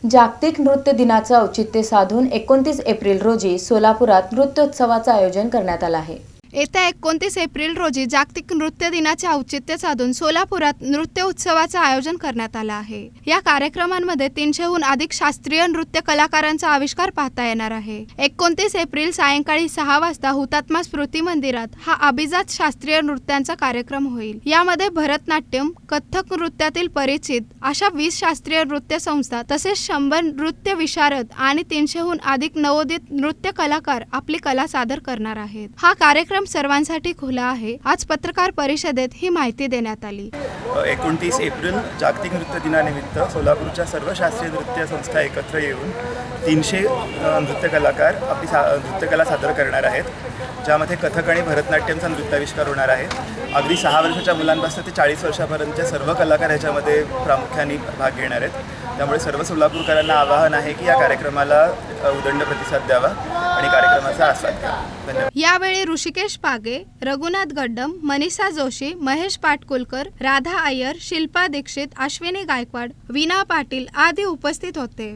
जागतिक नृत्य दिनाचं औचित्य साधून 29 एप्रिल रोजी सोलापुरात नृत्योत्सवाचं आयोजन करण्यात आलं आहे। येत्या 29 एप्रिल रोजी जागतिक नृत्य दिनाचे औचित्य साधून सोलापुरात नृत्य उत्सवाचं आयोजन करण्यात आलं आहे। या कार्यक्रमांमध्ये 300हून अधिक शास्त्रीय नृत्य कलाकारांचा आविष्कार पाहता येणार आहे। 29 एप्रिल सायंकाळी 6 वाजता हुतात्मा स्मृती मंदिरात हा अभिजात शास्त्रीय नृत्यांचा कार्यक्रम होईल। यामध्ये भरतनाट्यम, कथ्थक नृत्यातील परिचित अशा 20 शास्त्रीय नृत्य संस्था तसेच 100 नृत्य विशारद आणि 300हून अधिक नवोदित नृत्य कलाकार आपली कला सादर करणार आहेत। हा कार्यक्रम सर्वांसाठी खुला आहे। आज पत्रकार परिषदेत ही माहिती देण्यात आली। 29 एप्रिल जागतिक नृत्य दिनानिमित्त सोलापूरच्या सर्व शास्त्रीय नृत्य संस्था एकत्र येऊन 300 नृत्य कलाकार आपली नृत्यकला सादर करणार आहेत, ज्यामध्ये कथक आणि भरतनाट्यमचा नृत्याविष्कार होणार आहे। अगदी 6 वर्षाच्या मुलांपासून ते 40 वर्षापर्यंतचे सर्व कलाकार याच्यामध्ये प्रामुख्याने भाग घेणार आहेत। त्यामुळे सर्व सोलापूरकरांना आवाहन आहे की या कार्यक्रमाला उदंड प्रतिसाद द्यावा आणि कार्यक्रमाचा आस्वाद घ्यावा। धन्यवाद। यावेळी ऋषिकेश पागे, रघुनाथ गड्डम, मनीषा जोशी, महेश पाटकुलकर, राधा अय्यर, शिल्पा दीक्षित, अश्विनी गायकवाड, वीणा पाटील आदी उपस्थित होते।